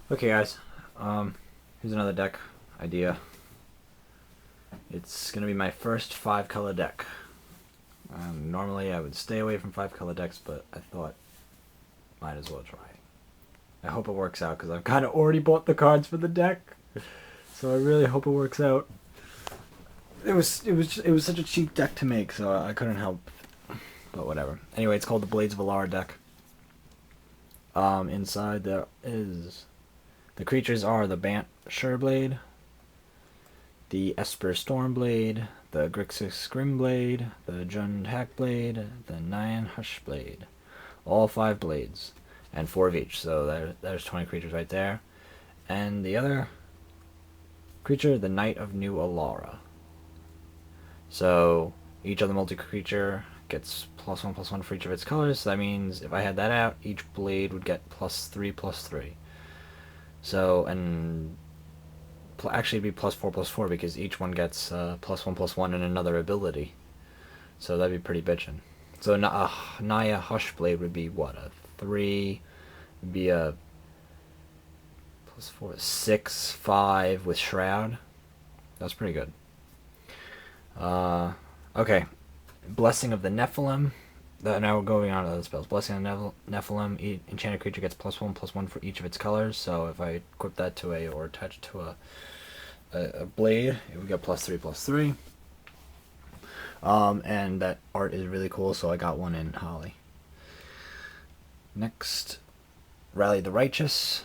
Okay, guys. Here's another deck idea. It's gonna be my first 5-color deck. Normally I would stay away from 5-color decks, but I thought might as well try. I hope it works out because I've kind of already bought the cards for the deck, so I really hope it works out. It was such a cheap deck to make, so I couldn't help. But whatever. Anyway, it's called the Blades of Alara deck. Inside there is the creatures are the Bant Sureblade, the Esper Stormblade, the Grixis Grimblade, the Jund Hackblade, the Nyan Hushblade. All 5 blades, and 4 of each. So there's 20 creatures right there. And the other creature, the Knight of New Alara. So each other multi-creature gets +1/+1 for each of its colors. So that means if I had that out, each blade would get +3/+3. So, and actually it'd be +4/+4 because each one gets +1/+1 and another ability. So that'd be pretty bitchin'. So Naya Hushblade would be what, a 3, would be a +4, 6, 5 with Shroud. That's pretty good. Okay. Blessing of the Nephilim. Now we're going on to the spells. Blessing of the Nephilim. Each enchanted creature gets +1/+1 for each of its colors. So if I equip that to or attach it to a blade, it would get +3/+3. And that art is really cool, so I got one in Holly. Next, Rally the Righteous.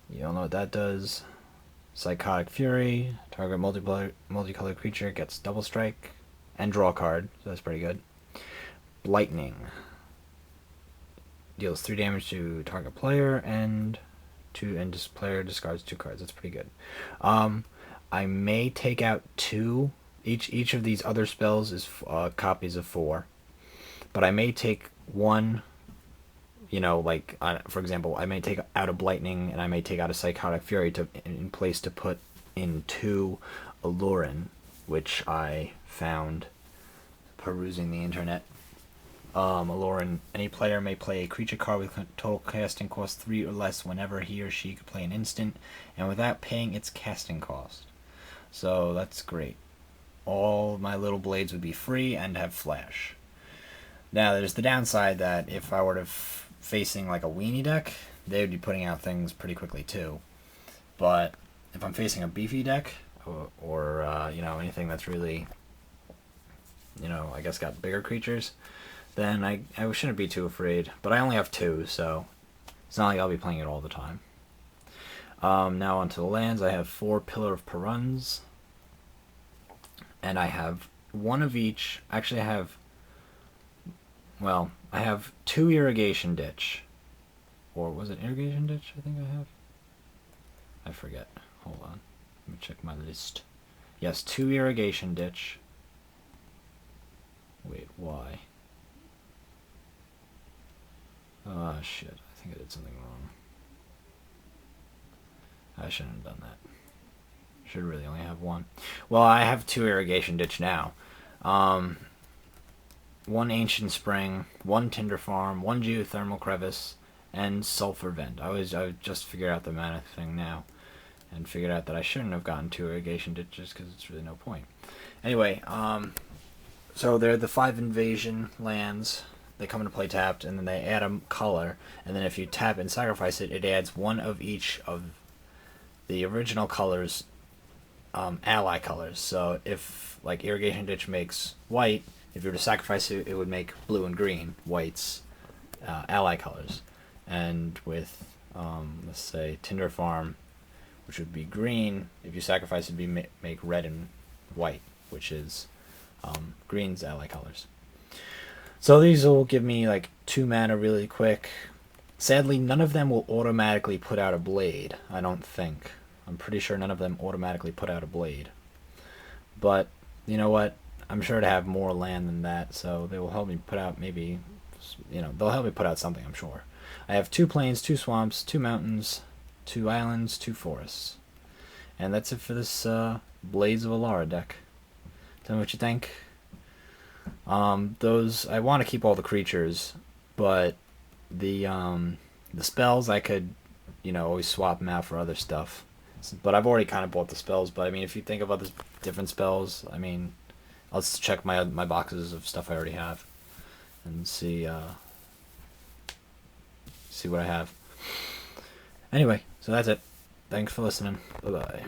You all know what that does. Psychotic Fury. Target multicolored creature gets double strike and draw a card, so that's pretty good. Lightning. Deals 3 damage to target player and player discards 2 cards. That's pretty good. I may take out 2. Each of these other spells is copies of 4, but I may take 1. Like for example, I may take out a Blightning and I may take out a Psychotic Fury in place to put in 2 Alurin, which I found perusing the internet. Alurin, any player may play a creature card with total casting cost 3 or less whenever he or she could play an instant, and without paying its casting cost. So that's great. All my little blades would be free and have flash. Now there's the downside that if I were to facing like a weenie deck, they would be putting out things pretty quickly too. But if I'm facing a beefy deck or anything that's really I guess got bigger creatures, then I shouldn't be too afraid. But I only have 2, so it's not like I'll be playing it all the time. Now onto the lands. I have 4 Pillar of Peruns, and I have 1 of each. Actually, I have 2 Irrigation Ditch. Or was it Irrigation Ditch I think I have? I forget. Hold on. Let me check my list. Yes, 2 Irrigation Ditch. Wait, why? Oh, shit. I think I did something wrong. I shouldn't have done that. Should really only have 1. Well, I have 2 Irrigation Ditch now. 1 Ancient Spring, 1 Tinder Farm, 1 Geothermal Crevice, and Sulfur Vent. I just figured out the mana thing now, and figured out that I shouldn't have gotten 2 Irrigation Ditches because it's really no point. Anyway, so they're the 5 invasion lands. They come into play tapped, and then they add a color, and then if you tap and sacrifice it, it adds 1 of each of the original colors, ally colors. So if like Irrigation Ditch makes white, if you were to sacrifice it, it would make blue and green, white's ally colors. And with, let's say, Tinder Farm, which would be green, if you sacrifice it, would make red and white, which is green's ally colors. So these will give me like 2 mana really quick. Sadly, none of them will automatically put out a blade, I don't think. I'm pretty sure none of them automatically put out a blade. But, you know what? I'm sure to have more land than that, so they will help me put out maybe, they'll help me put out something, I'm sure. I have 2 plains, 2 swamps, 2 mountains, 2 islands, 2 forests. And that's it for this Blades of Alara deck. Tell me what you think. I want to keep all the creatures, but the spells I could you know, always swap them out for other stuff. But I've already kind of bought the spells. But I mean, if you think about the different spells, I mean, let's check my boxes of stuff I already have and see what I have. Anyway, so that's it. Thanks for listening. Bye bye.